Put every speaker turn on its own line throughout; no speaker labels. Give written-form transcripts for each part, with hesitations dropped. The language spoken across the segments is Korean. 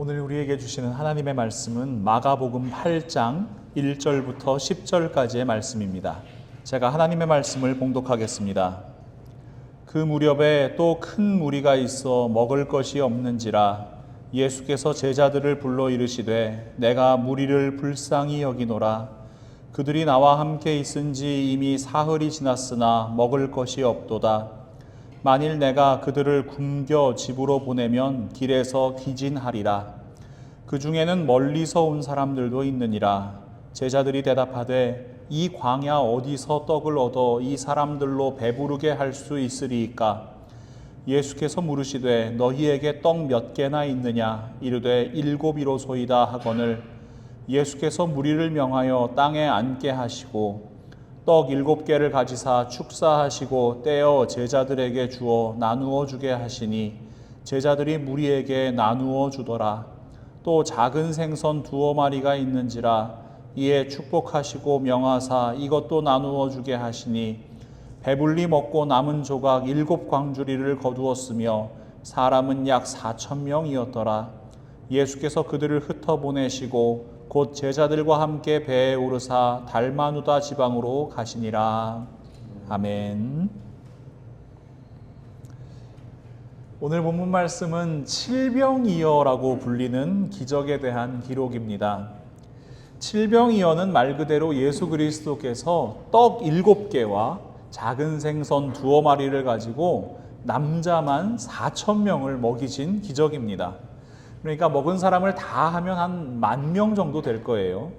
오늘 우리에게 주시는 하나님의 말씀은 마가복음 8장 1절부터 10절까지의 말씀입니다. 제가 하나님의 말씀을 봉독하겠습니다. 그 무렵에 또 큰 무리가 있어 먹을 것이 없는지라 예수께서 제자들을 불러 이르시되 내가 무리를 불쌍히 여기노라. 그들이 나와 함께 있은지 이미 사흘이 지났으나 먹을 것이 없도다. 만일 내가 그들을 굶겨 집으로 보내면 길에서 기진하리라. 그 중에는 멀리서 온 사람들도 있느니라. 제자들이 대답하되 이 광야 어디서 떡을 얻어 이 사람들로 배부르게 할 수 있으리이까? 예수께서 물으시되 너희에게 떡 몇 개나 있느냐? 이르되 7이로소이다 하거늘 예수께서 무리를 명하여 땅에 앉게 하시고 떡 7개를 가지사 축사하시고 떼어 제자들에게 주어 나누어 주게 하시니 제자들이 무리에게 나누어 주더라. 또 작은 생선 2마리가 있는지라 이에 축복하시고 명하사 이것도 나누어 주게 하시니 배불리 먹고 남은 조각 7광주리를 거두었으며 사람은 약 4,000명이었더라. 예수께서 그들을 흩어보내시고 곧 제자들과 함께 배에 오르사 달마누다 지방으로 가시니라. 아멘. 오늘 본문 말씀은 칠병이어라고 불리는 기적에 대한 기록입니다. 칠병이어는 말 그대로 예수 그리스도께서 떡 7개와 작은 생선 2마리를 가지고 남자만 4,000명을 먹이신 기적입니다. 그러니까 먹은 사람을 다 하면 한 10,000명 정도 될 거예요.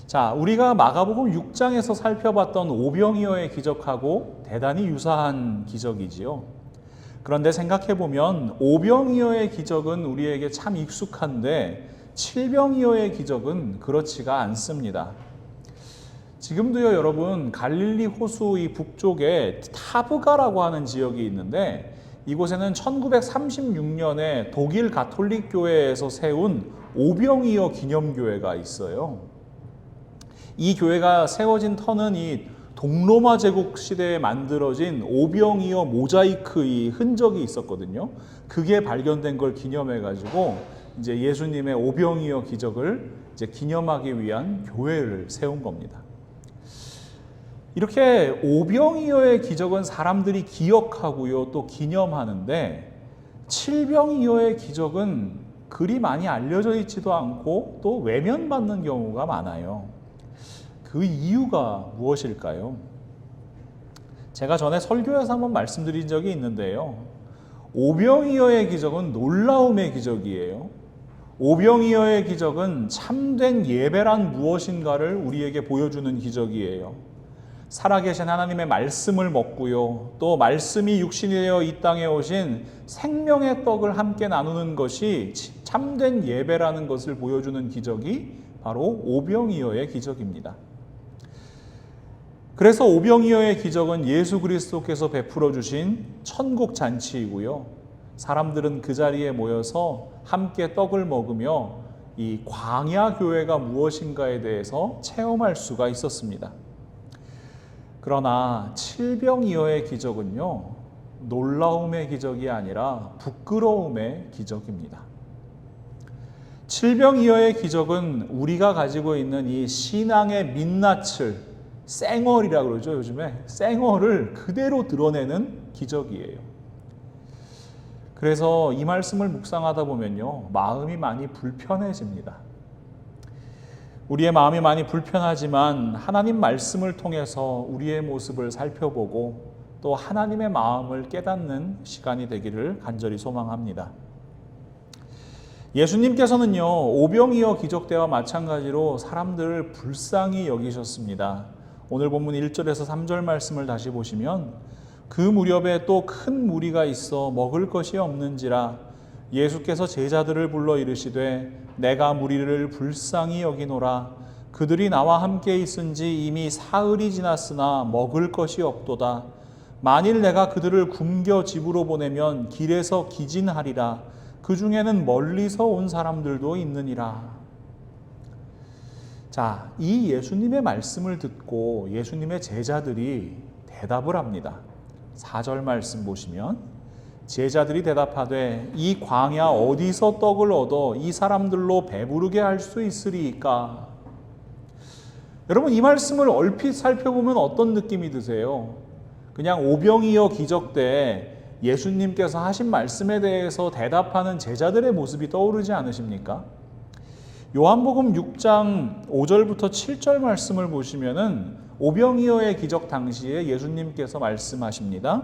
자, 우리가 마가복음 6장에서 살펴봤던 오병이어의 기적하고 대단히 유사한 기적이지요. 그런데 생각해보면 오병이어의 기적은 우리에게 참 익숙한데 칠병이어의 기적은 그렇지가 않습니다. 지금도요, 여러분, 갈릴리 호수 이 북쪽에 타브가라고 하는 지역이 있는데 이곳에는 1936년에 독일 가톨릭 교회에서 세운 오병이어 기념교회가 있어요. 이 교회가 세워진 터는 이 동로마 제국 시대에 만들어진 오병이어 모자이크의 흔적이 있었거든요. 그게 발견된 걸 기념해 가지고 이제 예수님의 오병이어 기적을 이제 기념하기 위한 교회를 세운 겁니다. 이렇게 오병이어의 기적은 사람들이 기억하고요, 또 기념하는데 칠병이어의 기적은 그리 많이 알려져 있지도 않고 또 외면받는 경우가 많아요. 그 이유가 무엇일까요? 제가 전에 설교에서 한번 말씀드린 적이 있는데요. 오병이어의 기적은 놀라움의 기적이에요. 오병이어의 기적은 참된 예배란 무엇인가를 우리에게 보여주는 기적이에요. 살아계신 하나님의 말씀을 먹고요, 또 말씀이 육신이 되어 이 땅에 오신 생명의 떡을 함께 나누는 것이 참된 예배라는 것을 보여주는 기적이 바로 오병이어의 기적입니다. 그래서 오병이어의 기적은 예수 그리스도께서 베풀어 주신 천국 잔치이고요, 사람들은 그 자리에 모여서 함께 떡을 먹으며 이 광야 교회가 무엇인가에 대해서 체험할 수가 있었습니다. 그러나 칠병이어의 기적은요, 놀라움의 기적이 아니라 부끄러움의 기적입니다. 칠병이어의 기적은 우리가 가지고 있는 이 신앙의 민낯을, 쌩얼이라고 그러죠, 요즘에. 쌩얼을 그대로 드러내는 기적이에요. 그래서 이 말씀을 묵상하다 보면요, 마음이 많이 불편해집니다. 우리의 마음이 많이 불편하지만 하나님 말씀을 통해서 우리의 모습을 살펴보고 또 하나님의 마음을 깨닫는 시간이 되기를 간절히 소망합니다. 예수님께서는요, 오병이어 기적 때와 마찬가지로 사람들을 불쌍히 여기셨습니다. 오늘 본문 1절에서 3절 말씀을 다시 보시면 그 무렵에 또 큰 무리가 있어 먹을 것이 없는지라 예수께서 제자들을 불러 이르시되 내가 무리를 불쌍히 여기노라. 그들이 나와 함께 있은지 이미 사흘이 지났으나 먹을 것이 없도다. 만일 내가 그들을 굶겨 집으로 보내면 길에서 기진하리라. 그 중에는 멀리서 온 사람들도 있느니라. 자, 이 예수님의 말씀을 듣고 예수님의 제자들이 대답을 합니다. 4절 말씀 보시면 제자들이 대답하되 이 광야 어디서 떡을 얻어 이 사람들로 배부르게 할 수 있으리이까? 여러분, 이 말씀을 얼핏 살펴보면 어떤 느낌이 드세요? 그냥 오병이어 기적 때 예수님께서 하신 말씀에 대해서 대답하는 제자들의 모습이 떠오르지 않으십니까? 요한복음 6장 5절부터 7절 말씀을 보시면은 오병이어의 기적 당시에 예수님께서 말씀하십니다.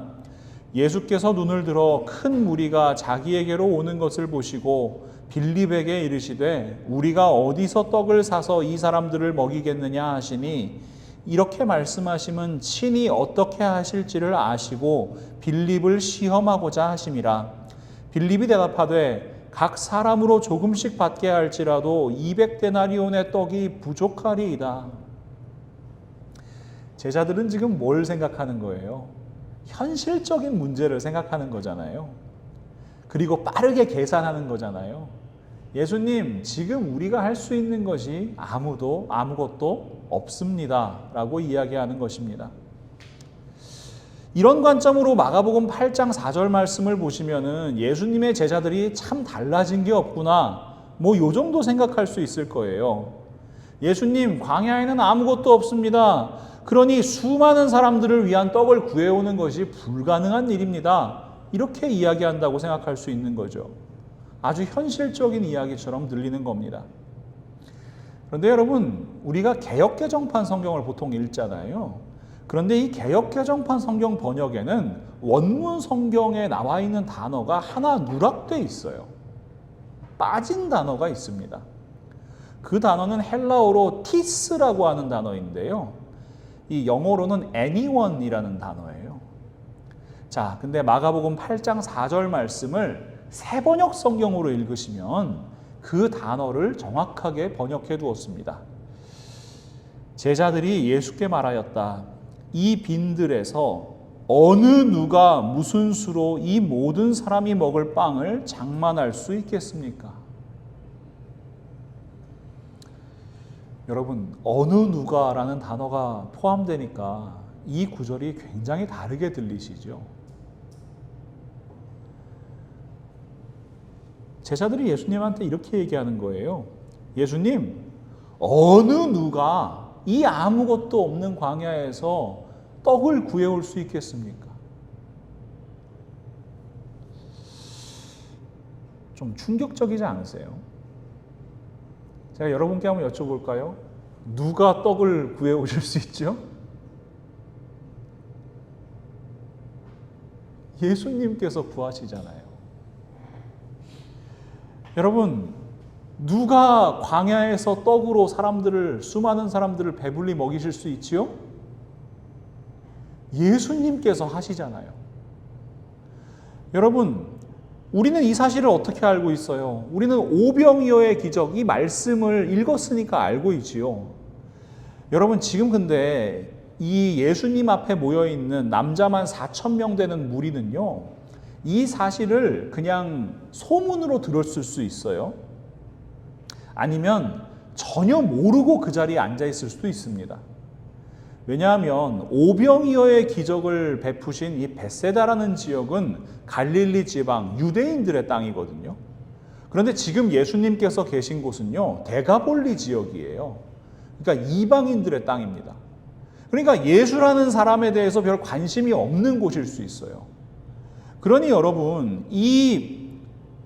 예수께서 눈을 들어 큰 무리가 자기에게로 오는 것을 보시고 빌립에게 이르시되 우리가 어디서 떡을 사서 이 사람들을 먹이겠느냐 하시니 이렇게 말씀하심은 친히 어떻게 하실지를 아시고 빌립을 시험하고자 하심이라. 빌립이 대답하되 각 사람으로 조금씩 받게 할지라도 200데나리온의 떡이 부족하리이다. 제자들은 지금 뭘 생각하는 거예요? 현실적인 문제를 생각하는 거잖아요. 그리고 빠르게 계산하는 거잖아요. 예수님, 지금 우리가 할 수 있는 것이 아무것도 없습니다 라고 이야기하는 것입니다. 이런 관점으로 마가복음 8장 4절 말씀을 보시면은 예수님의 제자들이 참 달라진 게 없구나, 요 정도 생각할 수 있을 거예요. 예수님, 광야에는 아무것도 없습니다. 그러니 수많은 사람들을 위한 떡을 구해오는 것이 불가능한 일입니다. 이렇게 이야기한다고 생각할 수 있는 거죠. 아주 현실적인 이야기처럼 들리는 겁니다. 그런데 여러분, 우리가 개역개정판 성경을 보통 읽잖아요. 그런데 이 개역개정판 성경 번역에는 원문 성경에 나와 있는 단어가 하나 누락돼 있어요. 빠진 단어가 있습니다. 그 단어는 헬라어로 티스라고 하는 단어인데요. 이 영어로는 anyone이라는 단어예요. 자, 근데 마가복음 8장 4절 말씀을 새 번역 성경으로 읽으시면 그 단어를 정확하게 번역해 두었습니다. 제자들이 예수께 말하였다. 이 빈들에서 어느 누가 무슨 수로 이 모든 사람이 먹을 빵을 장만할 수 있겠습니까? 여러분, 어느 누가라는 단어가 포함되니까 이 구절이 굉장히 다르게 들리시죠? 제자들이 예수님한테 이렇게 얘기하는 거예요. 예수님, 어느 누가 이 아무것도 없는 광야에서 떡을 구해올 수 있겠습니까? 좀 충격적이지 않으세요? 제가 여러분께 한번 여쭤볼까요? 누가 떡을 구해오실 수 있죠? 예수님께서 구하시잖아요. 여러분, 누가 광야에서 떡으로 수많은 사람들을 배불리 먹이실 수 있지요? 예수님께서 하시잖아요. 여러분, 우리는 이 사실을 어떻게 알고 있어요? 우리는 오병이어의 기적, 이 말씀을 읽었으니까 알고 있지요. 여러분, 지금 근데 이 예수님 앞에 모여있는 남자만 4,000명 되는 무리는요, 이 사실을 그냥 소문으로 들었을 수 있어요. 아니면 전혀 모르고 그 자리에 앉아 있을 수도 있습니다. 왜냐하면 오병이어의 기적을 베푸신 이 베세다라는 지역은 갈릴리 지방 유대인들의 땅이거든요. 그런데 지금 예수님께서 계신 곳은요, 데가볼리 지역이에요. 그러니까 이방인들의 땅입니다. 그러니까 예수라는 사람에 대해서 별 관심이 없는 곳일 수 있어요. 그러니 여러분, 이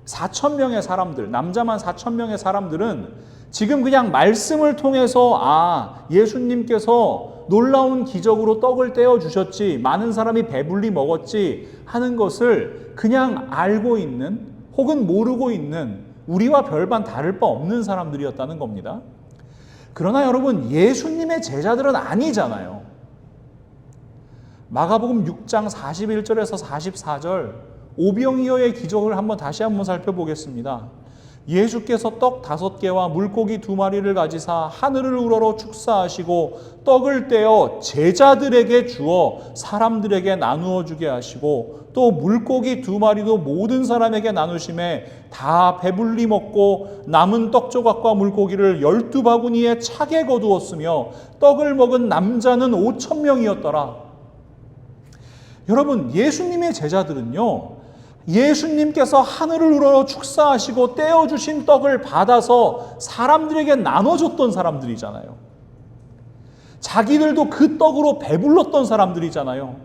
4,000명의 사람들, 남자만 4,000명의 사람들은 지금 그냥 말씀을 통해서 예수님께서 놀라운 기적으로 떡을 떼어 주셨지, 많은 사람이 배불리 먹었지 하는 것을 그냥 알고 있는, 혹은 모르고 있는, 우리와 별반 다를 바 없는 사람들이었다는 겁니다. 그러나 여러분, 예수님의 제자들은 아니잖아요. 마가복음 6장 41절에서 44절 오병이어의 기적을 다시 한번 살펴보겠습니다. 예수께서 떡 5개와 물고기 2마리를 가지사 하늘을 우러러 축사하시고 떡을 떼어 제자들에게 주어 사람들에게 나누어 주게 하시고 또 물고기 2마리도 모든 사람에게 나누심에 다 배불리 먹고 남은 떡 조각과 물고기를 12바구니에 차게 거두었으며 떡을 먹은 남자는 5,000명이었더라. 여러분, 예수님의 제자들은요, 예수님께서 하늘을 우러러 축사하시고 떼어주신 떡을 받아서 사람들에게 나눠줬던 사람들이잖아요. 자기들도 그 떡으로 배불렀던 사람들이잖아요.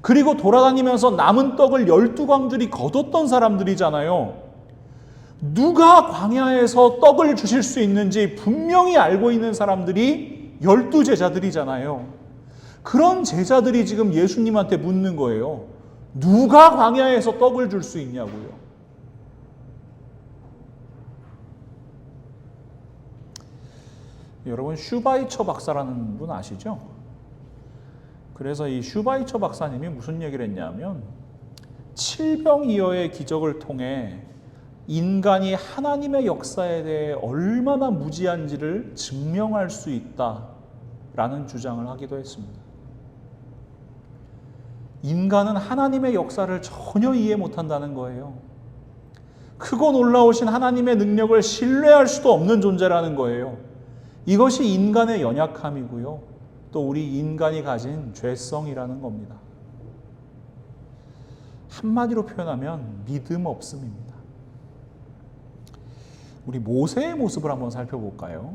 그리고 돌아다니면서 남은 떡을 12광줄이 거뒀던 사람들이잖아요. 누가 광야에서 떡을 주실 수 있는지 분명히 알고 있는 사람들이 12제자들이잖아요. 그런 제자들이 지금 예수님한테 묻는 거예요. 누가 광야에서 떡을 줄 수 있냐고요. 여러분, 슈바이처 박사라는 분 아시죠? 그래서 이 슈바이처 박사님이 무슨 얘기를 했냐면, 칠병이어의 기적을 통해 인간이 하나님의 역사에 대해 얼마나 무지한지를 증명할 수 있다라는 주장을 하기도 했습니다. 인간은 하나님의 역사를 전혀 이해 못한다는 거예요. 크고 놀라우신 하나님의 능력을 신뢰할 수도 없는 존재라는 거예요. 이것이 인간의 연약함이고요. 또 우리 인간이 가진 죄성이라는 겁니다. 한마디로 표현하면 믿음 없음입니다. 우리 모세의 모습을 한번 살펴볼까요?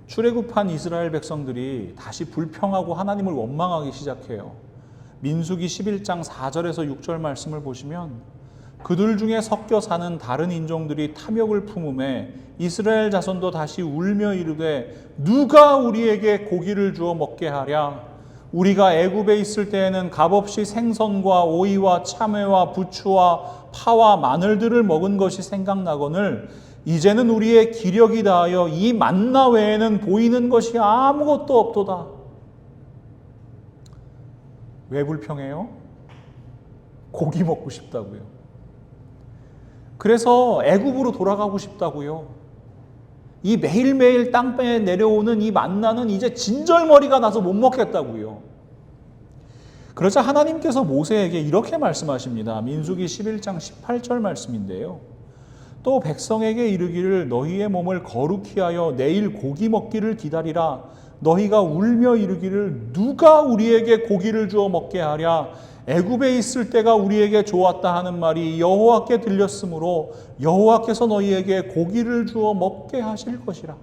출애굽한 이스라엘 백성들이 다시 불평하고 하나님을 원망하기 시작해요. 민수기 11장 4절에서 6절 말씀을 보시면, 그들 중에 섞여 사는 다른 인종들이 탐욕을 품음에 이스라엘 자손도 다시 울며 이르되 누가 우리에게 고기를 주어 먹게 하랴? 우리가 애굽에 있을 때에는 값없이 생선과 오이와 참외와 부추와 파와 마늘들을 먹은 것이 생각나거늘 이제는 우리의 기력이 다하여 이 만나 외에는 보이는 것이 아무것도 없도다. 왜 불평해요? 고기 먹고 싶다고요. 그래서 애굽으로 돌아가고 싶다고요. 이 매일매일 땅에 내려오는 이 만나는 이제 진절머리가 나서 못 먹겠다고요. 그러자 하나님께서 모세에게 이렇게 말씀하십니다. 민수기 11장 18절 말씀인데요. 또 백성에게 이르기를 너희의 몸을 거룩히 하여 내일 고기 먹기를 기다리라. 너희가 울며 이르기를 누가 우리에게 고기를 주어 먹게 하랴? 애굽에 있을 때가 우리에게 좋았다 하는 말이 여호와께 들렸으므로 여호와께서 너희에게 고기를 주어 먹게 하실 것이라.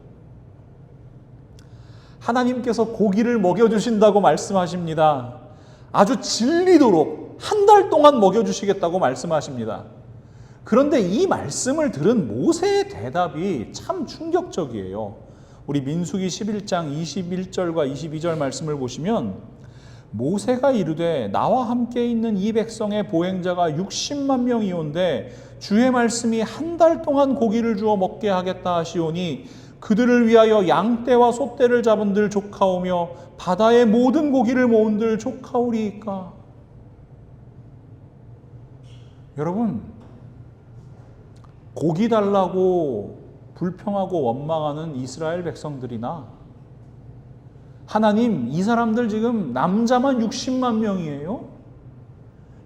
하나님께서 고기를 먹여주신다고 말씀하십니다. 아주 질리도록 한 달 동안 먹여주시겠다고 말씀하십니다. 그런데 이 말씀을 들은 모세의 대답이 참 충격적이에요. 우리 민수기 11장 21절과 22절 말씀을 보시면, 모세가 이르되 나와 함께 있는 이 백성의 보행자가 60만 명이온데 주의 말씀이 한 달 동안 고기를 주어 먹게 하겠다 하시오니 그들을 위하여 양떼와 소떼를 잡은들 조카오며 바다의 모든 고기를 모은들 조카오리이까. 여러분, 고기 달라고 불평하고 원망하는 이스라엘 백성들이나 하나님, 이 사람들 지금 남자만 60만 명이에요?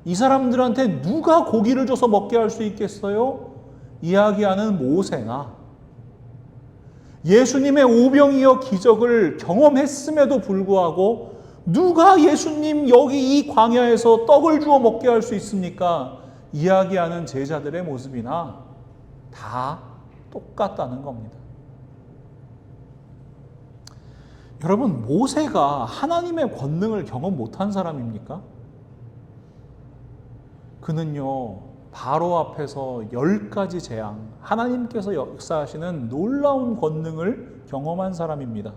이 사람들한테 누가 고기를 줘서 먹게 할 수 있겠어요? 이야기하는 모세나 예수님의 오병이어 기적을 경험했음에도 불구하고 누가 예수님 여기 이 광야에서 떡을 주어 먹게 할 수 있습니까? 이야기하는 제자들의 모습이나 다 똑같다는 겁니다. 여러분, 모세가 하나님의 권능을 경험 못한 사람입니까? 그는요, 바로 앞에서 10가지 재앙, 하나님께서 역사하시는 놀라운 권능을 경험한 사람입니다.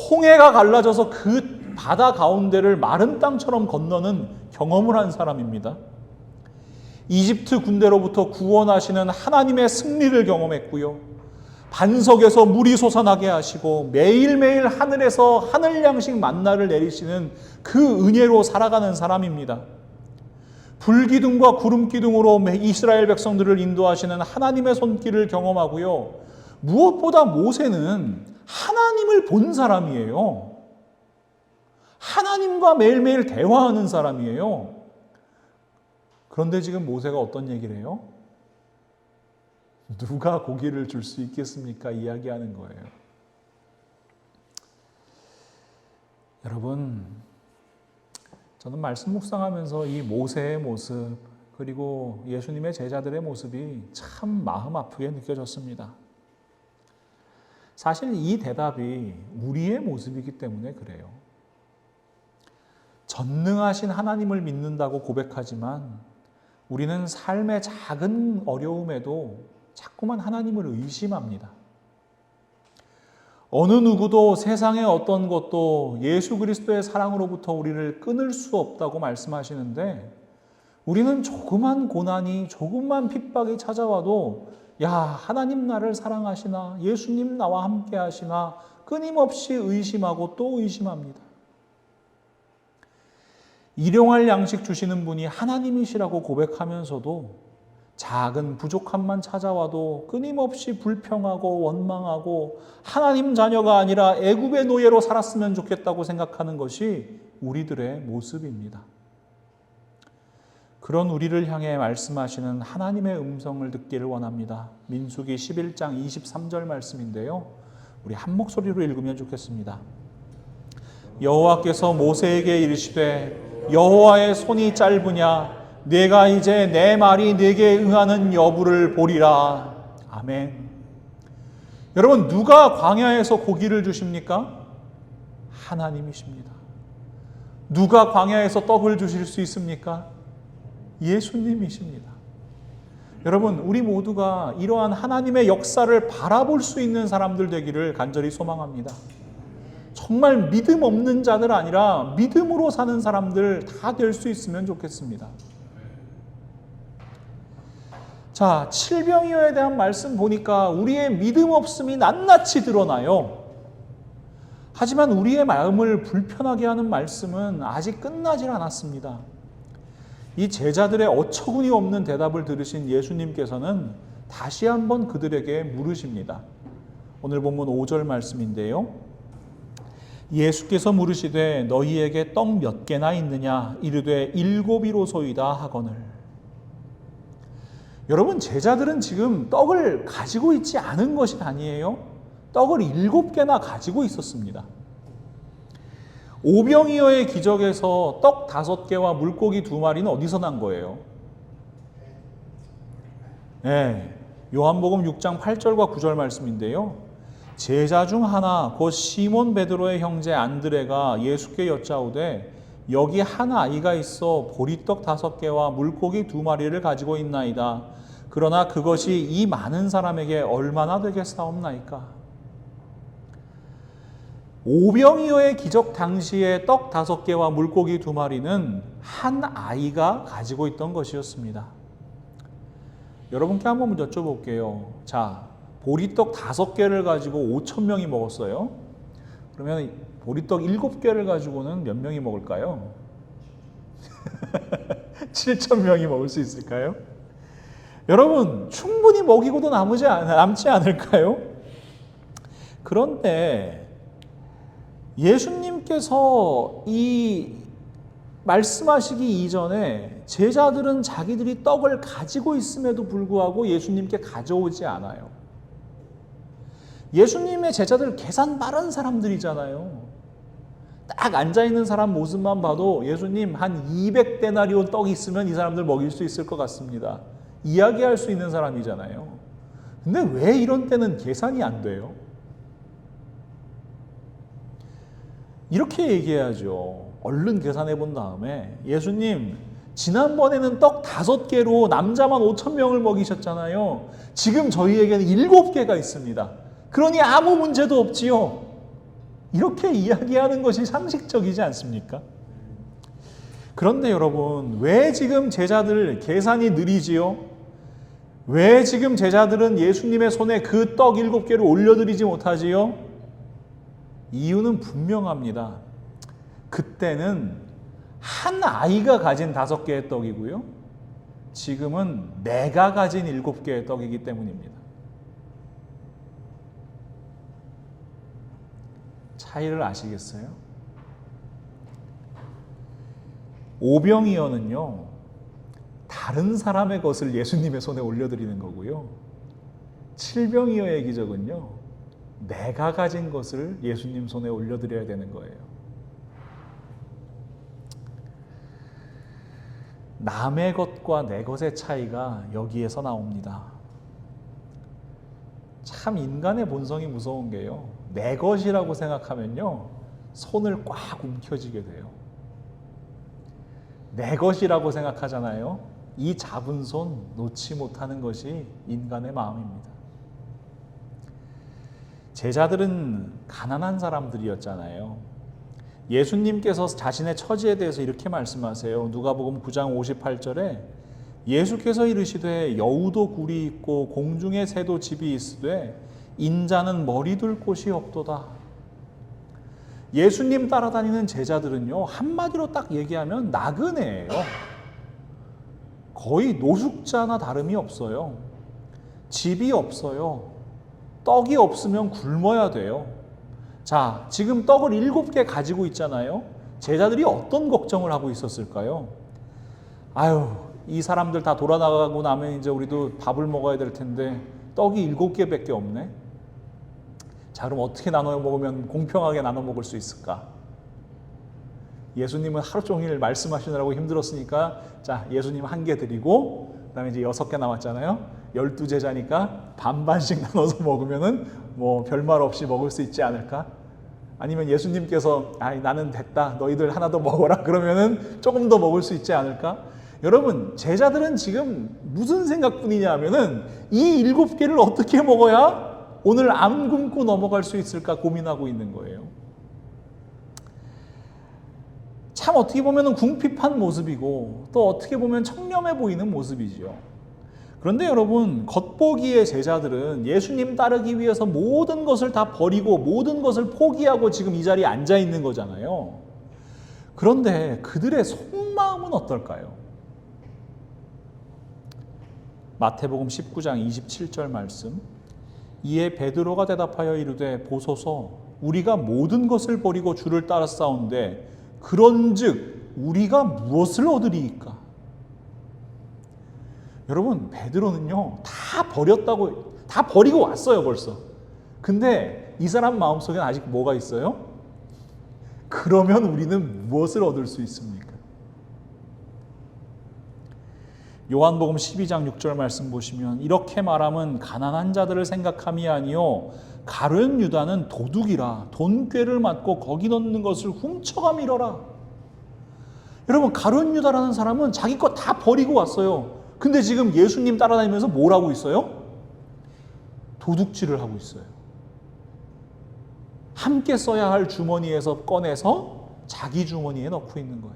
홍해가 갈라져서 그 바다 가운데를 마른 땅처럼 건너는 경험을 한 사람입니다. 이집트 군대로부터 구원하시는 하나님의 승리를 경험했고요. 반석에서 물이 솟아나게 하시고 매일매일 하늘에서 하늘 양식 만나를 내리시는 그 은혜로 살아가는 사람입니다. 불기둥과 구름기둥으로 이스라엘 백성들을 인도하시는 하나님의 손길을 경험하고요. 무엇보다 모세는 하나님을 본 사람이에요. 하나님과 매일매일 대화하는 사람이에요. 그런데 지금 모세가 어떤 얘기를 해요? 누가 고기를 줄 수 있겠습니까? 이야기하는 거예요. 여러분, 저는 말씀 묵상하면서 이 모세의 모습, 그리고 예수님의 제자들의 모습이 참 마음 아프게 느껴졌습니다. 사실 이 대답이 우리의 모습이기 때문에 그래요. 전능하신 하나님을 믿는다고 고백하지만 우리는 삶의 작은 어려움에도 자꾸만 하나님을 의심합니다. 어느 누구도 세상의 어떤 것도 예수 그리스도의 사랑으로부터 우리를 끊을 수 없다고 말씀하시는데 우리는 조그만 고난이, 조그만 핍박이 찾아와도 야, 하나님 나를 사랑하시나? 예수님 나와 함께 하시나? 끊임없이 의심하고 또 의심합니다. 일용할 양식 주시는 분이 하나님이시라고 고백하면서도 작은 부족함만 찾아와도 끊임없이 불평하고 원망하고 하나님 자녀가 아니라 애굽의 노예로 살았으면 좋겠다고 생각하는 것이 우리들의 모습입니다. 그런 우리를 향해 말씀하시는 하나님의 음성을 듣기를 원합니다. 민수기 11장 23절 말씀인데요. 우리 한 목소리로 읽으면 좋겠습니다. 여호와께서 모세에게 이르시되 여호와의 손이 짧으냐 내가 이제 내 말이 네게 응하는 여부를 보리라. 아멘. 여러분, 누가 광야에서 고기를 주십니까? 하나님이십니다. 누가 광야에서 떡을 주실 수 있습니까? 예수님이십니다. 여러분, 우리 모두가 이러한 하나님의 역사를 바라볼 수 있는 사람들 되기를 간절히 소망합니다. 정말 믿음 없는 자들 아니라 믿음으로 사는 사람들 다 될 수 있으면 좋겠습니다. 자, 칠병이어에 대한 말씀 보니까 우리의 믿음 없음이 낱낱이 드러나요. 하지만 우리의 마음을 불편하게 하는 말씀은 아직 끝나질 않았습니다. 이 제자들의 어처구니 없는 대답을 들으신 예수님께서는 다시 한번 그들에게 물으십니다. 오늘 본문 5절 말씀인데요. 예수께서 물으시되 너희에게 떡 몇 개나 있느냐? 이르되 7이로소이다 하거늘. 여러분, 제자들은 지금 떡을 가지고 있지 않은 것이 아니에요. 떡을 7개나 가지고 있었습니다. 오병이어의 기적에서 떡 5개와 물고기 2마리는 어디서 난 거예요? 네, 요한복음 6장 8절과 9절 말씀인데요. 제자 중 하나 곧 시몬 베드로의 형제 안드레가 예수께 여짜오되 여기 한 아이가 있어 보리떡 5개와 물고기 2마리를 가지고 있나이다. 그러나 그것이 이 많은 사람에게 얼마나 되겠사옵나이까? 오병이어의 기적 당시에 떡 5개와 물고기 2마리는 한 아이가 가지고 있던 것이었습니다. 여러분께 한번 여쭤볼게요. 자, 보리떡 5개를 가지고 5,000명이 먹었어요. 그러면 보리떡 7개를 가지고는 몇 명이 먹을까요? 7,000명이 먹을 수 있을까요? 여러분, 충분히 먹이고도 남지 않을까요? 그런데 예수님께서 이 말씀하시기 이전에 제자들은 자기들이 떡을 가지고 있음에도 불구하고 예수님께 가져오지 않아요. 예수님의 제자들 계산 빠른 사람들이잖아요. 딱 앉아있는 사람 모습만 봐도 예수님 한 200데나리온 떡이 있으면 이 사람들 먹일 수 있을 것 같습니다. 이야기할 수 있는 사람이잖아요. 근데 왜 이런 때는 계산이 안 돼요? 이렇게 얘기해야죠. 얼른 계산해 본 다음에 예수님, 지난번에는 떡 5개로 남자만 5,000명을 먹이셨잖아요. 지금 저희에게는 7개가 있습니다. 그러니 아무 문제도 없지요. 이렇게 이야기하는 것이 상식적이지 않습니까? 그런데 여러분, 왜 지금 제자들 계산이 느리지요? 왜 지금 제자들은 예수님의 손에 그 떡 7개를 올려드리지 못하지요? 이유는 분명합니다. 그때는 한 아이가 가진 5개의 떡이고요. 지금은 내가 가진 7개의 떡이기 때문입니다. 차이를 아시겠어요? 오병이어는요, 다른 사람의 것을 예수님의 손에 올려드리는 거고요. 칠병이어의 기적은요, 내가 가진 것을 예수님 손에 올려드려야 되는 거예요. 남의 것과 내 것의 차이가 여기에서 나옵니다. 참 인간의 본성이 무서운 게요. 내 것이라고 생각하면요. 손을 꽉 움켜쥐게 돼요. 내 것이라고 생각하잖아요. 이 잡은 손 놓지 못하는 것이 인간의 마음입니다. 제자들은 가난한 사람들이었잖아요. 예수님께서 자신의 처지에 대해서 이렇게 말씀하세요. 누가복음 9장 58절에 예수께서 이르시되 여우도 굴이 있고 공중의 새도 집이 있으되 인자는 머리 둘 곳이 없도다. 예수님 따라다니는 제자들은요, 한마디로 딱 얘기하면 나그네예요. 거의 노숙자나 다름이 없어요. 집이 없어요. 떡이 없으면 굶어야 돼요. 자, 지금 떡을 7개 가지고 있잖아요. 제자들이 어떤 걱정을 하고 있었을까요? 아유, 이 사람들 다 돌아나가고 나면 이제 우리도 밥을 먹어야 될 텐데 떡이 7개밖에 없네. 자, 그럼 어떻게 나눠 먹으면 공평하게 나눠 먹을 수 있을까? 예수님은 하루 종일 말씀하시느라고 힘들었으니까 자, 예수님 1개 드리고 그다음에 이제 6개 남았잖아요. 12제자니까 반반씩 나눠서 먹으면은 뭐 별말 없이 먹을 수 있지 않을까? 아니면 예수님께서 나는 됐다. 너희들 하나 더 먹어라. 그러면은 조금 더 먹을 수 있지 않을까? 여러분, 제자들은 지금 무슨 생각뿐이냐 하면은 이 7개를 어떻게 먹어야 오늘 안 굶고 넘어갈 수 있을까 고민하고 있는 거예요. 참 어떻게 보면 궁핍한 모습이고 또 어떻게 보면 청렴해 보이는 모습이죠. 그런데 여러분, 겉보기의 제자들은 예수님 따르기 위해서 모든 것을 다 버리고 모든 것을 포기하고 지금 이 자리에 앉아 있는 거잖아요. 그런데 그들의 속마음은 어떨까요? 마태복음 19장 27절 말씀. 이에 베드로가 대답하여 이르되 보소서 우리가 모든 것을 버리고 주를 따라 싸운데 그런즉 우리가 무엇을 얻으리이까? 여러분, 베드로는요 다 버렸다고, 다 버리고 왔어요 벌써. 근데 이 사람 마음속에 아직 뭐가 있어요? 그러면 우리는 무엇을 얻을 수 있습니까? 요한복음 12장 6절 말씀 보시면 이렇게 말함은 가난한 자들을 생각함이 아니요 가룟 유다는 도둑이라 돈꾀를 맞고 거기 넣는 것을 훔쳐가밀어라. 여러분, 가룟 유다라는 사람은 자기 거 다 버리고 왔어요. 근데 지금 예수님 따라다니면서 뭘 하고 있어요? 도둑질을 하고 있어요. 함께 써야 할 주머니에서 꺼내서 자기 주머니에 넣고 있는 거예요.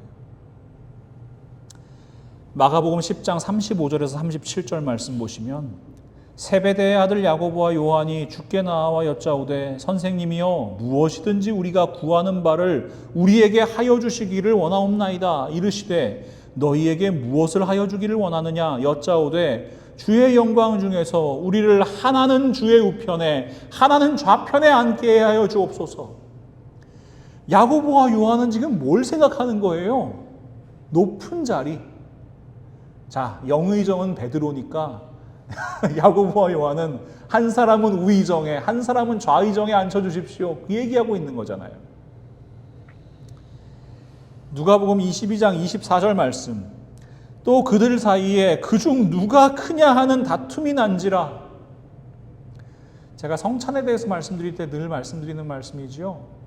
마가복음 10장 35절에서 37절 말씀 보시면 세베대의 아들 야고보와 요한이 주께 나와 여짜오되 선생님이여 무엇이든지 우리가 구하는 바를 우리에게 하여 주시기를 원하옵나이다. 이르시되 너희에게 무엇을 하여 주기를 원하느냐 여짜오되 주의 영광 중에서 우리를 하나는 주의 우편에 하나는 좌편에 앉게 하여 주옵소서. 야고보와 요한은 지금 뭘 생각하는 거예요? 높은 자리. 자, 영의정은 베드로니까 야고보와 요한은 한 사람은 우의정에 한 사람은 좌의정에 앉혀주십시오. 그 얘기하고 있는 거잖아요. 누가복음 22장 24절 말씀. 또 그들 사이에 그중 누가 크냐 하는 다툼이 난지라. 제가 성찬에 대해서 말씀드릴 때 늘 말씀드리는 말씀이지요.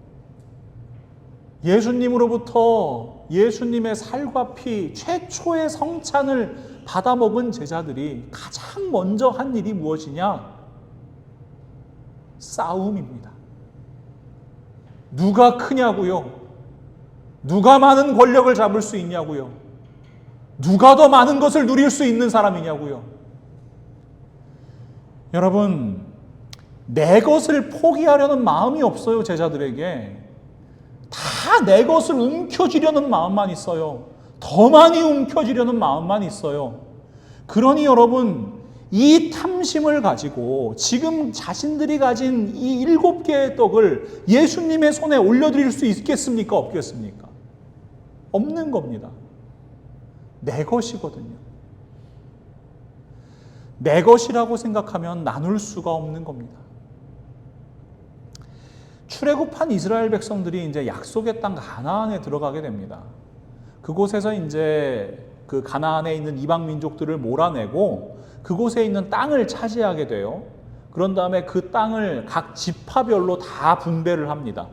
예수님으로부터 예수님의 살과 피 최초의 성찬을 받아먹은 제자들이 가장 먼저 한 일이 무엇이냐? 싸움입니다. 누가 크냐고요? 누가 많은 권력을 잡을 수 있냐고요? 누가 더 많은 것을 누릴 수 있는 사람이냐고요? 여러분, 내 것을 포기하려는 마음이 없어요, 제자들에게. 다 내 것을 움켜쥐려는 마음만 있어요. 더 많이 움켜쥐려는 마음만 있어요. 그러니 여러분, 이 탐심을 가지고 지금 자신들이 가진 이 7개의 떡을 예수님의 손에 올려드릴 수 있겠습니까? 없겠습니까? 없는 겁니다. 내 것이거든요. 내 것이라고 생각하면 나눌 수가 없는 겁니다. 출애굽한 이스라엘 백성들이 이제 약속의 땅 가나안에 들어가게 됩니다. 그곳에서 이제 그 가나안에 있는 이방 민족들을 몰아내고 그곳에 있는 땅을 차지하게 돼요. 그런 다음에 그 땅을 각 지파별로 다 분배를 합니다.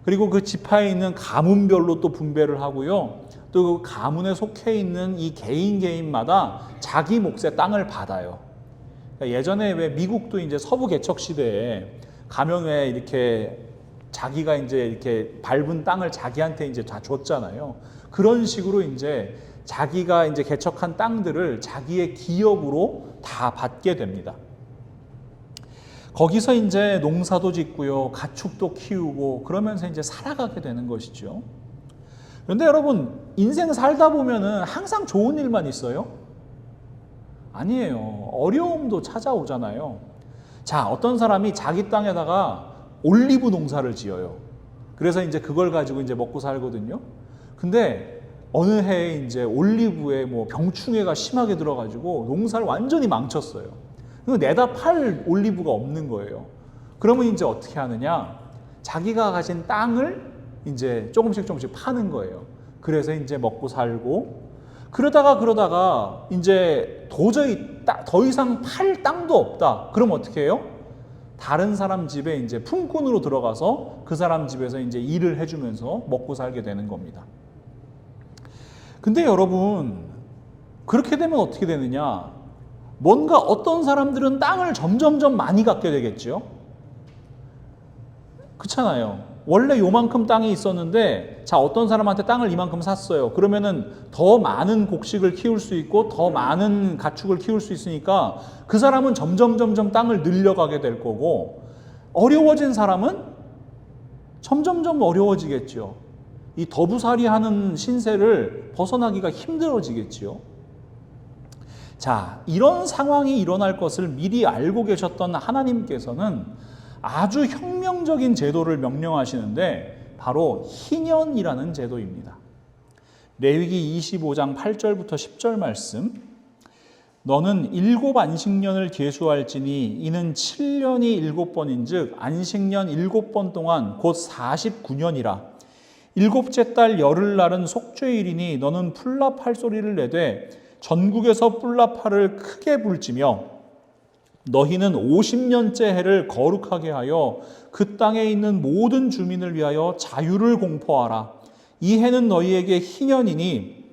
그리고 그 지파에 있는 가문별로 또 분배를 하고요. 또 그 가문에 속해 있는 이 개인마다 자기 몫의 땅을 받아요. 그러니까 예전에 왜 미국도 이제 서부 개척 시대에 가면 왜 이렇게 자기가 이제 이렇게 밟은 땅을 자기한테 이제 다 줬잖아요. 그런 식으로 이제 자기가 이제 개척한 땅들을 자기의 기업으로 다 받게 됩니다. 거기서 이제 농사도 짓고요, 가축도 키우고 그러면서 이제 살아가게 되는 것이죠. 그런데 여러분, 인생 살다 보면은 항상 좋은 일만 있어요? 아니에요. 어려움도 찾아오잖아요. 자, 어떤 사람이 자기 땅에다가 올리브 농사를 지어요. 그래서 이제 그걸 가지고 이제 먹고 살거든요. 근데 어느 해에 이제 올리브에 뭐 병충해가 심하게 들어가지고 농사를 완전히 망쳤어요. 내다 팔 올리브가 없는 거예요. 그러면 이제 어떻게 하느냐? 자기가 가진 땅을 이제 조금씩 파는 거예요. 그래서 이제 먹고 살고, 그러다가 이제 도저히 더 이상 팔 땅도 없다. 그럼 어떻게 해요? 다른 사람 집에 이제 품꾼으로 들어가서 그 사람 집에서 이제 일을 해주면서 먹고 살게 되는 겁니다. 근데 여러분, 그렇게 되면 어떻게 되느냐? 뭔가 어떤 사람들은 땅을 점점점 많이 갖게 되겠죠. 그렇잖아요. 원래 요만큼 땅이 있었는데, 자, 어떤 사람한테 땅을 이만큼 샀어요. 그러면은 더 많은 곡식을 키울 수 있고 더 많은 가축을 키울 수 있으니까 그 사람은 점점 땅을 늘려가게 될 거고, 어려워진 사람은 점점점 어려워지겠죠. 이 더부살이하는 신세를 벗어나기가 힘들어지겠지요. 자, 이런 상황이 일어날 것을 미리 알고 계셨던 하나님께서는 아주 혁명적인 제도를 명령하시는데 바로 희년이라는 제도입니다. 레위기 25장 8절부터 10절 말씀. 너는 7 안식년을 계수할지니 이는 7년이 7번인즉 안식년 7번 동안 곧 49년이라. 7째 달 열흘날은 속죄일이니 너는 풀납할 소리를 내되 전국에서 뿔나팔을 크게 불지며 너희는 50년째 해를 거룩하게 하여 그 땅에 있는 모든 주민을 위하여 자유를 공포하라. 이 해는 너희에게 희년이니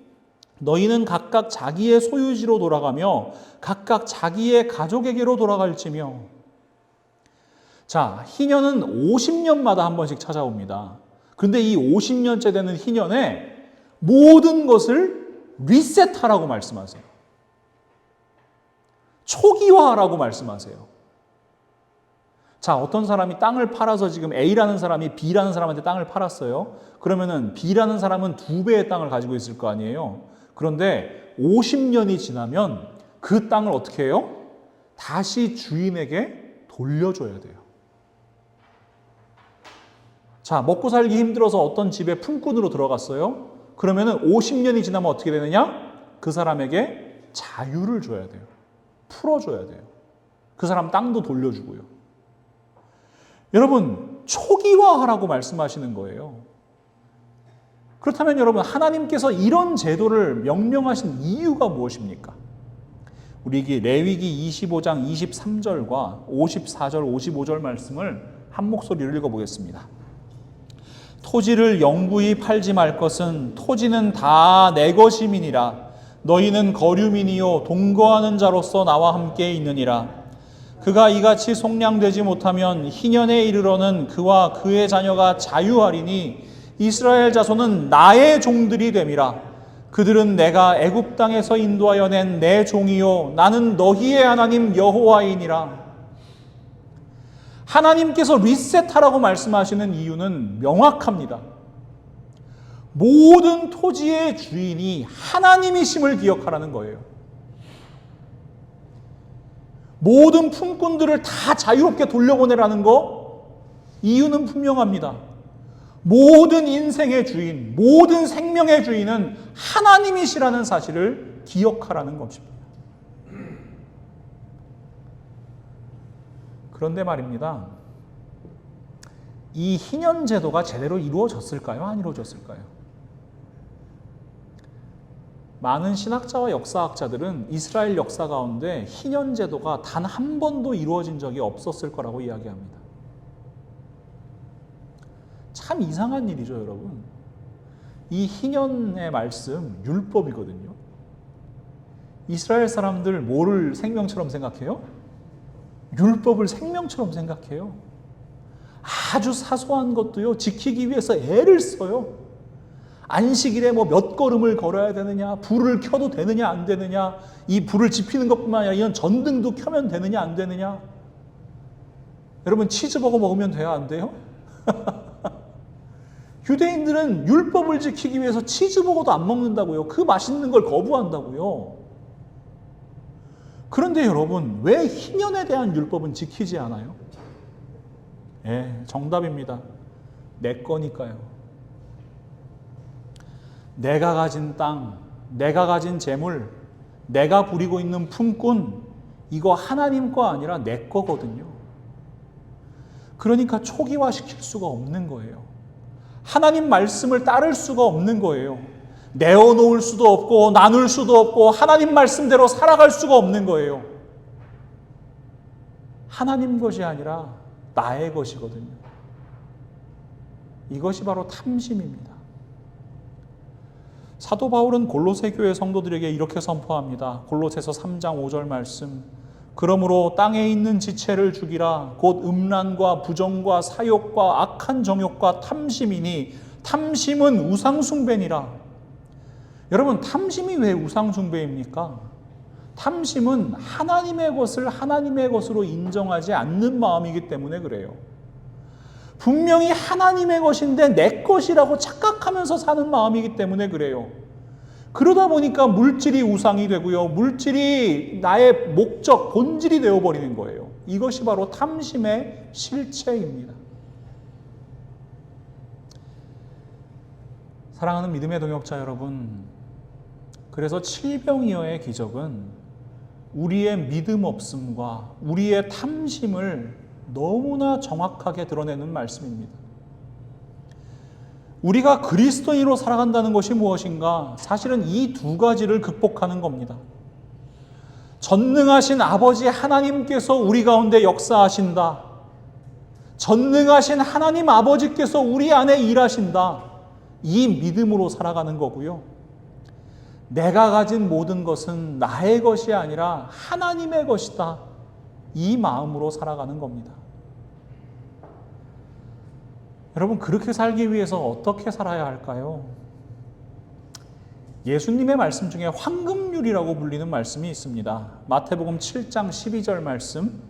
너희는 각각 자기의 소유지로 돌아가며 각각 자기의 가족에게로 돌아갈지며. 자, 희년은 50년마다 한 번씩 찾아옵니다. 그런데 이 50년째 되는 희년에 모든 것을 리셋하라고 말씀하세요. 초기화하라고 말씀하세요. 자, 어떤 사람이 땅을 팔아서 지금 A라는 사람이 B라는 사람한테 땅을 팔았어요. 그러면은 B라는 사람은 2배의 땅을 가지고 있을 거 아니에요. 그런데 50년이 지나면 그 땅을 어떻게 해요? 다시 주인에게 돌려줘야 돼요. 자, 먹고 살기 힘들어서 어떤 집에 품꾼으로 들어갔어요. 그러면은 50년이 지나면 어떻게 되느냐? 그 사람에게 자유를 줘야 돼요. 풀어줘야 돼요. 그 사람 땅도 돌려주고요. 여러분, 초기화하라고 말씀하시는 거예요. 그렇다면 여러분, 하나님께서 이런 제도를 명령하신 이유가 무엇입니까? 우리 레위기 25장 23절과 54절, 55절 말씀을 한 목소리로 읽어보겠습니다. 토지를 영구히 팔지 말 것은 토지는 다 내 것임이니라. 너희는 거류민이요 동거하는 자로서 나와 함께 있느니라. 그가 이같이 속량되지 못하면 희년에 이르러는 그와 그의 자녀가 자유하리니 이스라엘 자손은 나의 종들이 됨이라. 그들은 내가 애굽 땅에서 인도하여 낸 내 종이요 나는 너희의 하나님 여호와이니라. 하나님께서 리셋하라고 말씀하시는 이유는 명확합니다. 모든 토지의 주인이 하나님이심을 기억하라는 거예요. 모든 품꾼들을 다 자유롭게 돌려보내라는 거, 이유는 분명합니다. 모든 인생의 주인, 모든 생명의 주인은 하나님이시라는 사실을 기억하라는 것입니다. 그런데 말입니다. 이 희년 제도가 제대로 이루어졌을까요? 안 이루어졌을까요? 많은 신학자와 역사학자들은 이스라엘 역사 가운데 희년 제도가 단 한 번도 이루어진 적이 없었을 거라고 이야기합니다. 참 이상한 일이죠, 여러분. 이 희년의 말씀, 율법이거든요. 이스라엘 사람들 뭐를 생명처럼 생각해요? 율법을 생명처럼 생각해요. 아주 사소한 것도요, 지키기 위해서 애를 써요. 안식일에 뭐 몇 걸음을 걸어야 되느냐, 불을 켜도 되느냐 안 되느냐, 이 불을 지피는 것뿐만 아니라 이런 전등도 켜면 되느냐 안 되느냐. 여러분, 치즈버거 먹으면 돼요, 안 돼요? 유대인들은 율법을 지키기 위해서 치즈버거도 안 먹는다고요. 그 맛있는 걸 거부한다고요. 그런데 여러분, 왜 희년에 대한 율법은 지키지 않아요? 정답입니다. 내 거니까요. 내가 가진 땅, 내가 가진 재물, 내가 부리고 있는 품꾼, 이거 하나님 거 아니라 내 거거든요. 그러니까 초기화시킬 수가 없는 거예요. 하나님 말씀을 따를 수가 없는 거예요. 내어놓을 수도 없고 나눌 수도 없고 하나님 말씀대로 살아갈 수가 없는 거예요. 하나님 것이 아니라 나의 것이거든요. 이것이 바로 탐심입니다. 사도 바울은 골로새 교회 성도들에게 이렇게 선포합니다. 골로새서 3장 5절 말씀. 그러므로 땅에 있는 지체를 죽이라. 곧 음란과 부정과 사욕과 악한 정욕과 탐심이니 탐심은 우상숭배니라. 여러분, 탐심이 왜 우상숭배입니까? 탐심은 하나님의 것을 하나님의 것으로 인정하지 않는 마음이기 때문에 그래요. 분명히 하나님의 것인데 내 것이라고 착각하면서 사는 마음이기 때문에 그래요. 그러다 보니까 물질이 우상이 되고요. 물질이 나의 목적, 본질이 되어버리는 거예요. 이것이 바로 탐심의 실체입니다. 사랑하는 믿음의 동역자 여러분, 그래서 칠병이어의 기적은 우리의 믿음 없음과 우리의 탐심을 너무나 정확하게 드러내는 말씀입니다. 우리가 그리스도인으로 살아간다는 것이 무엇인가? 사실은 이 두 가지를 극복하는 겁니다. 전능하신 아버지 하나님께서 우리 가운데 역사하신다. 전능하신 하나님 아버지께서 우리 안에 일하신다. 이 믿음으로 살아가는 거고요. 내가 가진 모든 것은 나의 것이 아니라 하나님의 것이다. 이 마음으로 살아가는 겁니다. 여러분, 그렇게 살기 위해서 어떻게 살아야 할까요? 예수님의 말씀 중에 황금률이라고 불리는 말씀이 있습니다. 마태복음 7장 12절 말씀.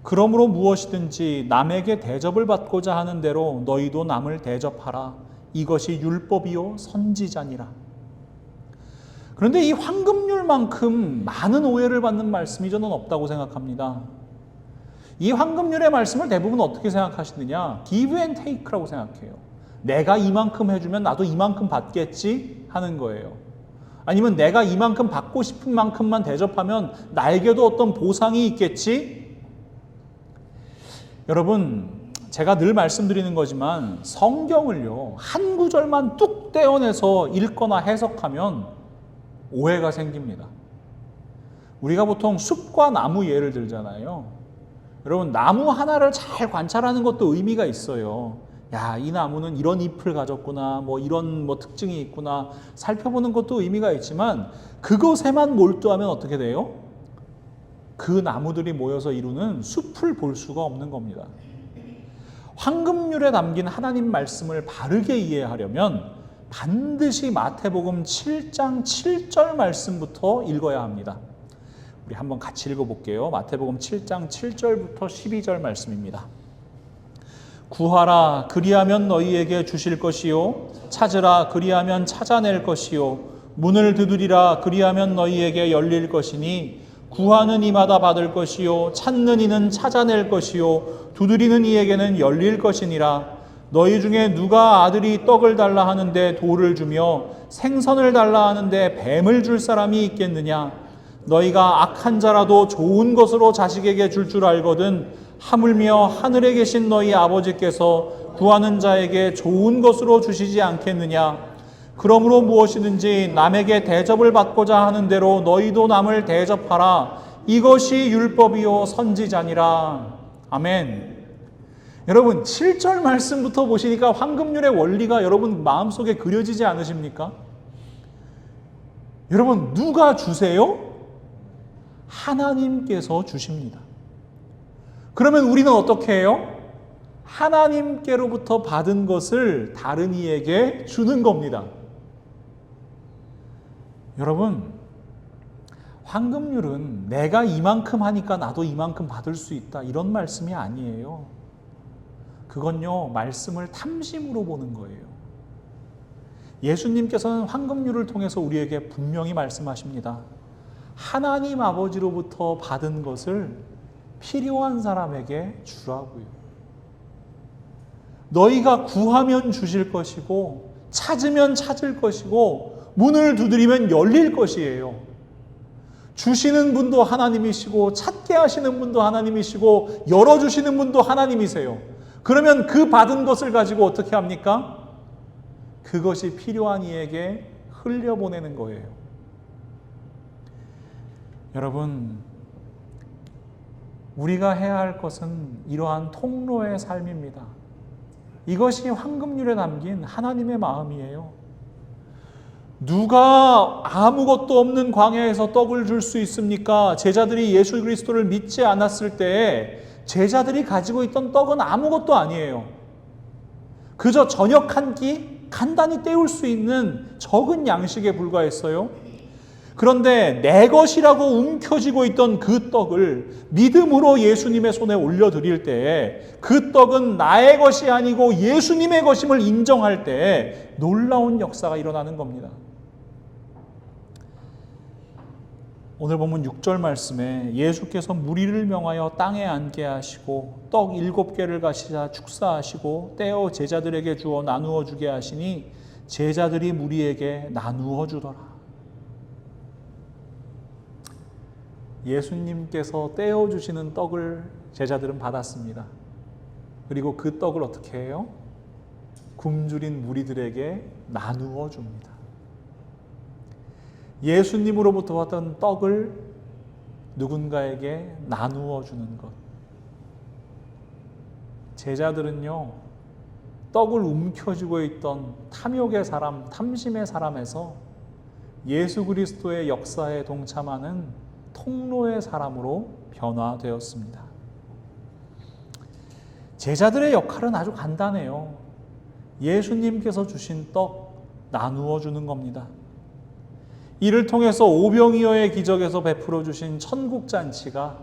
그러므로 무엇이든지 남에게 대접을 받고자 하는 대로 너희도 남을 대접하라. 이것이 율법이요 선지자니라. 그런데 이 황금률만큼 많은 오해를 받는 말씀이 저는 없다고 생각합니다. 이 황금률의 말씀을 대부분 어떻게 생각하시느냐? give and take라고 생각해요. 내가 이만큼 해주면 나도 이만큼 받겠지 하는 거예요. 아니면 내가 이만큼 받고 싶은 만큼만 대접하면 나에게도 어떤 보상이 있겠지? 여러분, 제가 늘 말씀드리는 거지만 성경을요, 한 구절만 뚝 떼어내서 읽거나 해석하면 오해가 생깁니다. 우리가 보통 숲과 나무 예를 들잖아요. 여러분, 나무 하나를 잘 관찰하는 것도 의미가 있어요. 야, 이 나무는 이런 잎을 가졌구나, 이런 특징이 있구나, 살펴보는 것도 의미가 있지만 그것에만 몰두하면 어떻게 돼요? 그 나무들이 모여서 이루는 숲을 볼 수가 없는 겁니다. 황금률에 담긴 하나님 말씀을 바르게 이해하려면 반드시 마태복음 7장 7절 말씀부터 읽어야 합니다. 우리 한번 같이 읽어볼게요. 마태복음 7장 7절부터 12절 말씀입니다. 구하라 그리하면 너희에게 주실 것이요 찾으라 그리하면 찾아낼 것이요 문을 두드리라 그리하면 너희에게 열릴 것이니 구하는 이마다 받을 것이요 찾는 이는 찾아낼 것이요 두드리는 이에게는 열릴 것이니라. 너희 중에 누가 아들이 떡을 달라 하는데 돌을 주며 생선을 달라 하는데 뱀을 줄 사람이 있겠느냐? 너희가 악한 자라도 좋은 것으로 자식에게 줄 줄 알거든 하물며 하늘에 계신 너희 아버지께서 구하는 자에게 좋은 것으로 주시지 않겠느냐? 그러므로 무엇이든지 남에게 대접을 받고자 하는 대로 너희도 남을 대접하라. 이것이 율법이요 선지자니라. 아멘. 여러분 7절 말씀부터 보시니까 황금률의 원리가 여러분 마음속에 그려지지 않으십니까? 여러분 누가 주세요? 하나님께서 주십니다. 그러면 우리는 어떻게 해요? 하나님께로부터 받은 것을 다른 이에게 주는 겁니다. 여러분 황금률은 내가 이만큼 하니까 나도 이만큼 받을 수 있다 이런 말씀이 아니에요. 그건요 말씀을 탐심으로 보는 거예요. 예수님께서는 황금률을 통해서 우리에게 분명히 말씀하십니다. 하나님 아버지로부터 받은 것을 필요한 사람에게 주라고요. 너희가 구하면 주실 것이고 찾으면 찾을 것이고 문을 두드리면 열릴 것이에요. 주시는 분도 하나님이시고 찾게 하시는 분도 하나님이시고 열어주시는 분도 하나님이세요. 그러면 그 받은 것을 가지고 어떻게 합니까? 그것이 필요한 이에게 흘려보내는 거예요. 여러분 우리가 해야 할 것은 이러한 통로의 삶입니다. 이것이 황금률에 담긴 하나님의 마음이에요. 누가 아무것도 없는 광야에서 떡을 줄 수 있습니까? 제자들이 예수 그리스도를 믿지 않았을 때 제자들이 가지고 있던 떡은 아무것도 아니에요. 그저 저녁 한 끼 간단히 때울 수 있는 적은 양식에 불과했어요. 그런데 내 것이라고 움켜쥐고 있던 그 떡을 믿음으로 예수님의 손에 올려드릴 때 그 떡은 나의 것이 아니고 예수님의 것임을 인정할 때 놀라운 역사가 일어나는 겁니다. 오늘 본문 6절 말씀에 예수께서 무리를 명하여 땅에 앉게 하시고 떡 7개를 가시자 축사하시고 떼어 제자들에게 주어 나누어 주게 하시니 제자들이 무리에게 나누어 주더라. 예수님께서 떼어 주시는 떡을 제자들은 받았습니다. 그리고 그 떡을 어떻게 해요? 굶주린 무리들에게 나누어 줍니다. 예수님으로부터 받은 떡을 누군가에게 나누어 주는 것. 제자들은요, 떡을 움켜쥐고 있던 탐욕의 사람, 탐심의 사람에서 예수 그리스도의 역사에 동참하는 통로의 사람으로 변화되었습니다. 제자들의 역할은 아주 간단해요. 예수님께서 주신 떡 나누어 주는 겁니다. 이를 통해서 오병이어의 기적에서 베풀어 주신 천국잔치가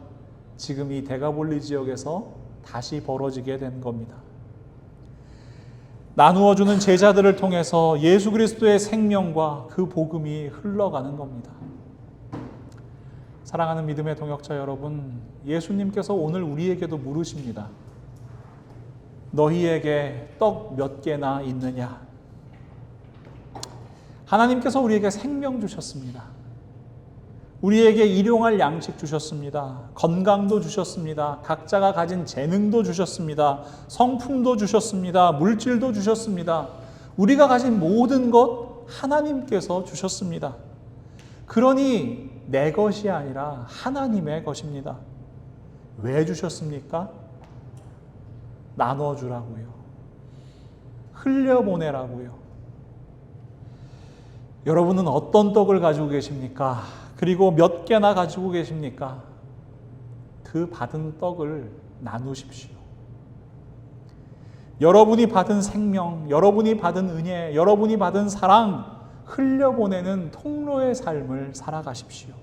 지금 이 데가볼리 지역에서 다시 벌어지게 된 겁니다. 나누어 주는 제자들을 통해서 예수 그리스도의 생명과 그 복음이 흘러가는 겁니다. 사랑하는 믿음의 동역자 여러분, 예수님께서 오늘 우리에게도 물으십니다. 너희에게 떡 몇 개나 있느냐? 하나님께서 우리에게 생명 주셨습니다. 우리에게 일용할 양식 주셨습니다. 건강도 주셨습니다. 각자가 가진 재능도 주셨습니다. 성품도 주셨습니다. 물질도 주셨습니다. 우리가 가진 모든 것 하나님께서 주셨습니다. 그러니 내 것이 아니라 하나님의 것입니다. 왜 주셨습니까? 나눠주라고요. 흘려보내라고요. 여러분은 어떤 떡을 가지고 계십니까? 그리고 몇 개나 가지고 계십니까? 그 받은 떡을 나누십시오. 여러분이 받은 생명, 여러분이 받은 은혜, 여러분이 받은 사랑, 흘려보내는 통로의 삶을 살아가십시오.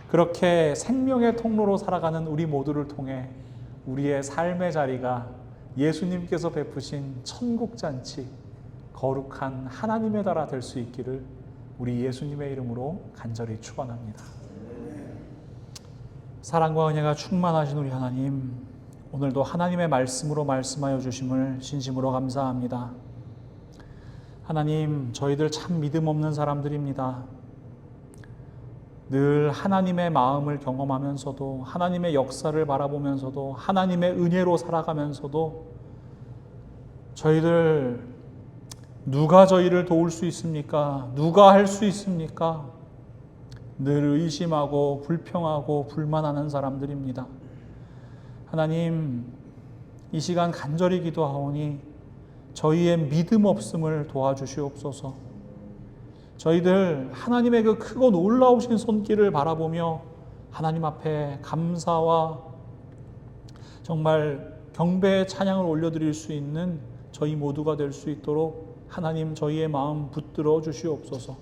그렇게 생명의 통로로 살아가는 우리 모두를 통해 우리의 삶의 자리가 예수님께서 베푸신 천국잔치, 거룩한 하나님의 나라 될 수 있기를 우리 예수님의 이름으로 간절히 축원합니다. 사랑과 은혜가 충만하신 우리 하나님, 오늘도 하나님의 말씀으로 말씀하여 주심을 진심으로 감사합니다. 하나님, 저희들 참 믿음 없는 사람들입니다. 늘 하나님의 마음을 경험하면서도, 하나님의 역사를 바라보면서도, 하나님의 은혜로 살아가면서도 저희들 누가 저희를 도울 수 있습니까? 누가 할 수 있습니까? 늘 의심하고 불평하고 불만하는 사람들입니다. 하나님, 이 시간 간절히 기도하오니 저희의 믿음 없음을 도와주시옵소서. 저희들 하나님의 그 크고 놀라우신 손길을 바라보며 하나님 앞에 감사와 정말 경배의 찬양을 올려드릴 수 있는 저희 모두가 될 수 있도록 하나님 저희의 마음 붙들어 주시옵소서.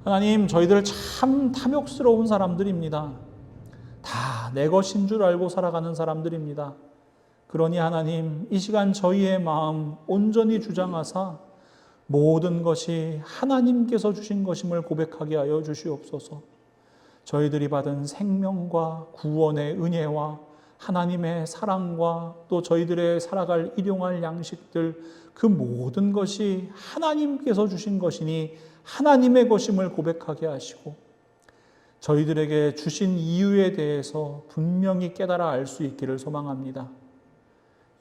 하나님, 저희들 참 탐욕스러운 사람들입니다. 다 내 것인 줄 알고 살아가는 사람들입니다. 그러니 하나님, 이 시간 저희의 마음 온전히 주장하사 모든 것이 하나님께서 주신 것임을 고백하게 하여 주시옵소서. 저희들이 받은 생명과 구원의 은혜와 하나님의 사랑과 또 저희들의 살아갈 일용할 양식들, 그 모든 것이 하나님께서 주신 것이니 하나님의 것임을 고백하게 하시고 저희들에게 주신 이유에 대해서 분명히 깨달아 알 수 있기를 소망합니다.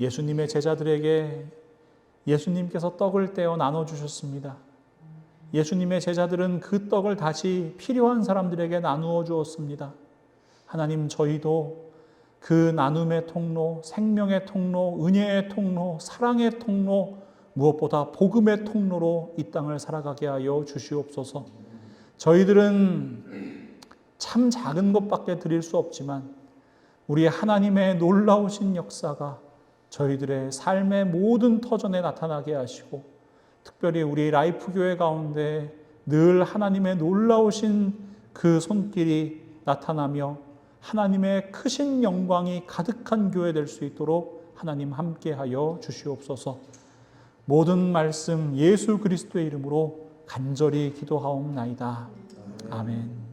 예수님의 제자들에게 예수님께서 떡을 떼어 나눠주셨습니다. 예수님의 제자들은 그 떡을 다시 필요한 사람들에게 나누어 주었습니다. 하나님, 저희도 그 나눔의 통로, 생명의 통로, 은혜의 통로, 사랑의 통로, 무엇보다 복음의 통로로 이 땅을 살아가게 하여 주시옵소서. 저희들은 참 작은 것밖에 드릴 수 없지만 우리 하나님의 놀라우신 역사가 저희들의 삶의 모든 터전에 나타나게 하시고 특별히 우리 라이프 교회 가운데 늘 하나님의 놀라우신 그 손길이 나타나며 하나님의 크신 영광이 가득한 교회 될 수 있도록 하나님 함께하여 주시옵소서. 모든 말씀 예수 그리스도의 이름으로 간절히 기도하옵나이다. 아멘.